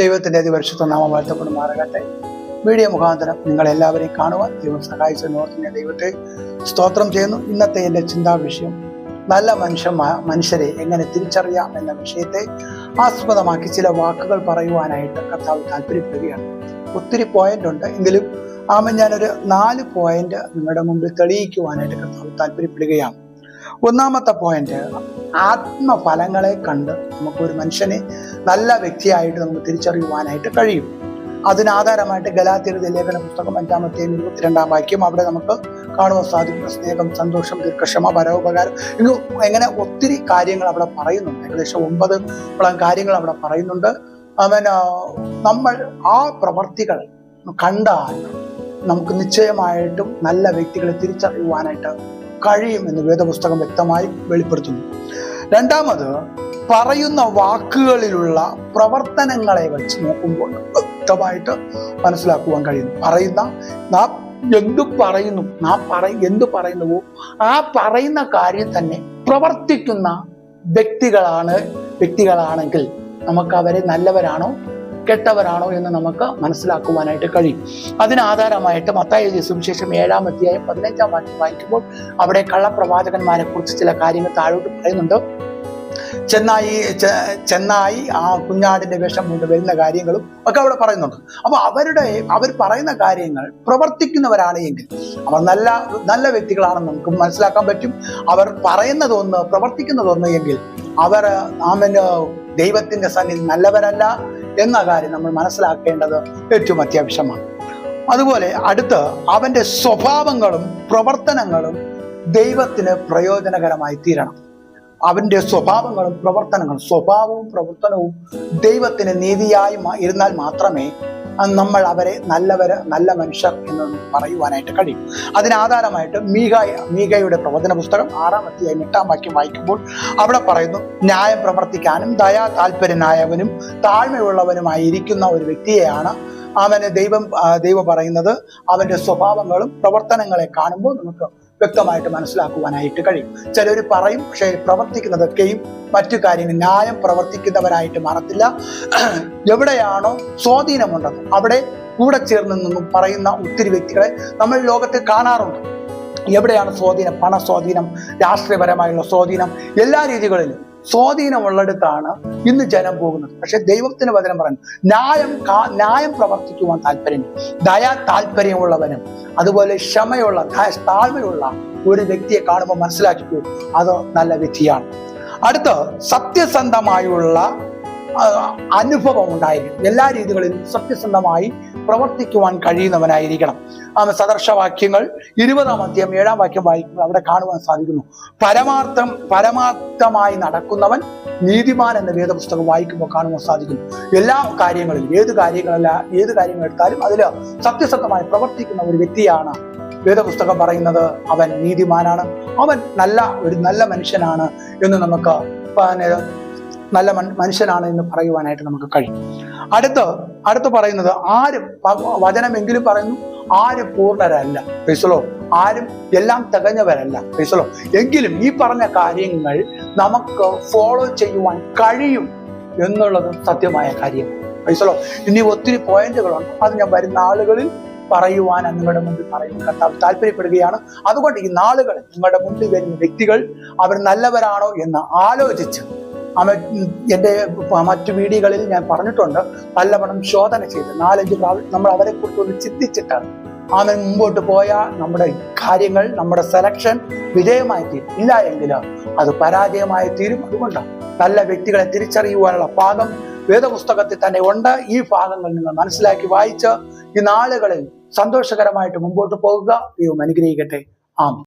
ദൈവത്തിന്റെ അതിപരിശുദ്ധ നാമം വാഴ്ത്തപ്പെടുമാറാകട്ടെ. വീഡിയോ മുഖാന്തരം നിങ്ങളെല്ലാവരെയും കാണുവാൻ ദൈവം സഹായിച്ചതിനോർത്ത് ഞാൻ ദൈവത്തെ സ്തോത്രം ചെയ്യുന്നു. ഇന്നത്തെ എൻ്റെ ചിന്താ വിഷയം നല്ല മനുഷ്യരെ എങ്ങനെ തിരിച്ചറിയാം എന്ന വിഷയത്തെ ആസ്പദമാക്കി ചില വാക്കുകൾ പറയുവാനായിട്ട് കർത്താവ് താല്പര്യപ്പെടുകയാണ്. ഒത്തിരി പോയിന്റ് ഉണ്ട്, എങ്കിലും ഞാനൊരു 4 പോയിന്റ് നിങ്ങളുടെ മുമ്പിൽ തെളിയിക്കുവാനായിട്ട് കർത്താവ് താല്പര്യപ്പെടുകയാണ്. ഒന്നാമത്തെ പോയിന്റ്, ആത്മഫലങ്ങളെ കണ്ട് നമുക്കൊരു മനുഷ്യനെ നല്ല വ്യക്തിയായിട്ട് നമുക്ക് തിരിച്ചറിയുവാനായിട്ട് കഴിയും. അതിനാധാരമായിട്ട് ഗലാത്യരുടെ ലേഖന പുസ്തകം 5-ാമത്തെ 22-ാം വാക്യം അവിടെ നമുക്ക് കാണുവാൻ സാധിക്കും. സ്നേഹം, സന്തോഷം, ദീർഘക്ഷമ, പരോപകാരം, എങ്ങനെ ഒത്തിരി കാര്യങ്ങൾ അവിടെ പറയുന്നുണ്ട്. ഏകദേശം 9 കാര്യങ്ങൾ അവിടെ പറയുന്നുണ്ട്. നമ്മൾ ആ പ്രവർത്തികൾ കണ്ടാൽ നമുക്ക് നിശ്ചയമായിട്ടും നല്ല വ്യക്തികളെ തിരിച്ചറിയുവാനായിട്ട് കഴിയുമെന്ന് വേദപുസ്തകം വ്യക്തമായി വെളിപ്പെടുത്തുന്നു. രണ്ടാമത്, പറയുന്ന വാക്കുകളിലുള്ള പ്രവർത്തനങ്ങളെ വെച്ച് നോക്കുമ്പോൾ വ്യക്തമായിട്ട് മനസ്സിലാക്കുവാൻ കഴിയുന്നു. നാം എന്തു പറയുന്നുവോ ആ പറയുന്ന കാര്യം തന്നെ പ്രവർത്തിക്കുന്ന വ്യക്തികളാണെങ്കിൽ നമുക്ക് അവരെ നല്ലവരാണോ കെട്ടവരാണോ എന്ന് നമുക്ക് മനസ്സിലാക്കുവാനായിട്ട് കഴിയും. അതിനാധാരമായിട്ട് മത്തായി എഴുതിയ സുവിശേഷം 7-ാം അധ്യായം 15-ാം വാക്യം വായിക്കുമ്പോൾ അവിടെ കള്ളപ്രവാചകന്മാരെ കുറിച്ച് ചില കാര്യങ്ങൾ താഴോട്ട് പറയുന്നുണ്ട്. ചെന്നായി ആ കുഞ്ഞാടിന്റെ വേഷം കൊണ്ട് വരുന്ന കാര്യങ്ങളും ഒക്കെ അവിടെ പറയുന്നുണ്ട്. അപ്പൊ അവർ പറയുന്ന കാര്യങ്ങൾ പ്രവർത്തിക്കുന്നവരാണ് എങ്കിൽ അവർ നല്ല വ്യക്തികളാണെന്ന് നമുക്ക് മനസ്സിലാക്കാൻ പറ്റും. അവർ പറയുന്നതൊന്ന് പ്രവർത്തിക്കുന്നതൊന്ന് എങ്കിൽ അവർ ദൈവത്തിന്റെ സന്നിധി നല്ലവരല്ല എന്ന കാര്യം നമ്മൾ മനസ്സിലാക്കേണ്ടത് ഏറ്റവും അത്യാവശ്യമാണ്. അതുപോലെ അടുത്ത്, അവന്റെ സ്വഭാവങ്ങളും പ്രവർത്തനങ്ങളും ദൈവത്തിന് പ്രയോജനകരമായി തീരണം. അവന്റെ സ്വഭാവവും പ്രവർത്തനവും ദൈവത്തിന് നീതിയായി ഇരുന്നാൽ മാത്രമേ നമ്മൾ അവരെ നല്ല മനുഷ്യർ എന്ന് പറയുവാനായിട്ട് കഴിയും. അതിനാധാരമായിട്ട് മീഖയുടെ പ്രവചന പുസ്തകം 6-ാം അധ്യായം 8-ാം വാക്യം വായിക്കുമ്പോൾ അവിടെ പറയുന്നു, ന്യായം പ്രവർത്തിക്കാനും താല്പര്യനായവനും താഴ്മയുള്ളവനുമായിരിക്കുന്ന ഒരു വ്യക്തിയെയാണ് ദൈവം പറയുന്നത്. അവന്റെ സ്വഭാവങ്ങളും പ്രവർത്തനങ്ങളെ കാണുമ്പോൾ നമുക്ക് വ്യക്തമായിട്ട് മനസ്സിലാക്കുവാനായിട്ട് കഴിയും. ചിലർ പറയും, പക്ഷെ പ്രവർത്തിക്കുന്നതൊക്കെയും മറ്റു കാര്യങ്ങൾ ന്യായം പ്രവർത്തിക്കുന്നവരായിട്ട് മാറത്തില്ല. എവിടെയാണോ സ്വാധീനമുണ്ടത് അവിടെ കൂടെ ചേർന്ന് നിന്നും പറയുന്ന ഒത്തിരി വ്യക്തികളെ നമ്മൾ ലോകത്തിൽ കാണാറുണ്ട്. എവിടെയാണ് സ്വാധീനം, പണസ്വാധീനം, രാഷ്ട്രീയപരമായുള്ള സ്വാധീനം, എല്ലാ രീതികളിലും സ്വാധീനമുള്ളിടത്താണ് ഇന്ന് ജനം പോകുന്നത്. പക്ഷെ ദൈവത്തിന് വചനം പറയുന്നു, ന്യായം പ്രവർത്തിക്കുവാൻ താല്പര്യമുള്ളവനും അതുപോലെ ക്ഷമയുള്ള താഴ്മയുള്ള ഒരു വ്യക്തിയെ കാണുമ്പോൾ മനസ്സിലാക്കിക്കൂ, അത് നല്ല വ്യക്തിയാണ്. അടുത്ത്, സത്യസന്ധമായുള്ള അനുഭവം ഉണ്ടായിരിക്കും. എല്ലാ രീതികളിലും സത്യസന്ധമായി പ്രവർത്തിക്കുവാൻ കഴിയുന്നവനായിരിക്കണം. സദർശവാക്യങ്ങൾ 20-ാം അധ്യായം 7-ാം വാക്യം വായിക്കുമ്പോൾ അവിടെ കാണുവാൻ സാധിക്കുന്നു, പരമാർത്ഥമായി നടക്കുന്നവൻ നീതിമാൻ എന്ന വേദപുസ്തകം വായിക്കുമ്പോൾ കാണുവാൻ സാധിക്കുന്നു. എല്ലാ കാര്യങ്ങളിലും ഏത് കാര്യങ്ങൾ എടുത്താലും അതിൽ സത്യസന്ധമായി പ്രവർത്തിക്കുന്ന ഒരു വ്യക്തിയാണ് വേദപുസ്തകം പറയുന്നത്. അവൻ നീതിമാനാണ്, അവൻ ഒരു നല്ല മനുഷ്യനാണ് എന്ന് നമുക്ക് നല്ല മനുഷ്യനാണ് എന്ന് പറയുവാനായിട്ട് നമുക്ക് കഴിയും. അടുത്ത് പറയുന്നത്, വചനമെങ്കിലും പറയുന്നു, ആരും പൂർണ്ണരല്ല, ആരും എല്ലാം തികഞ്ഞവരല്ല, എങ്കിലും ഈ പറഞ്ഞ കാര്യങ്ങൾ നമുക്ക് ഫോളോ ചെയ്യുവാൻ കഴിയും എന്നുള്ളത് സത്യമായ കാര്യം. ഇനി ഒത്തിരി പോയിന്റുകളുണ്ട്, അത് ഞാൻ വരുന്ന ആളുകളിൽ പറയുവാൻ നിങ്ങളുടെ മുമ്പിൽ കർത്താവ് താല്പര്യപ്പെടുകയാണ്. അതുകൊണ്ട് ഈ നാളുകളിൽ നിങ്ങളുടെ മുമ്പിൽ വരുന്ന വ്യക്തികൾ അവർ നല്ലവരാണോ എന്ന് ആലോചിച്ച്, എൻ്റെ മറ്റു വീഡിയോകളിൽ ഞാൻ പറഞ്ഞിട്ടുണ്ട്, നല്ലവണ്ണം ശോധന ചെയ്ത് 4-5 പ്രാവശ്യം നമ്മൾ അവരെ കുറിച്ച് ഒന്ന് ചിന്തിച്ചിട്ട് മുമ്പോട്ട് പോയാൽ നമ്മുടെ കാര്യങ്ങൾ, നമ്മുടെ സെലക്ഷൻ വിജയമായി തീരും. ഇല്ല എങ്കിൽ അത് പരാജയമായി തീരും. അതുകൊണ്ട് നല്ല വ്യക്തികളെ തിരിച്ചറിയുവാനുള്ള ഭാഗം വേദപുസ്തകത്തിൽ തന്നെ ഉണ്ട്. ഈ ഭാഗങ്ങൾ നിങ്ങൾ മനസ്സിലാക്കി വായിച്ച് ഈ നാളുകളിൽ സന്തോഷകരമായിട്ട് മുമ്പോട്ട് പോകുക. ദൈവം അനുഗ്രഹിക്കട്ടെ. ആമേൻ.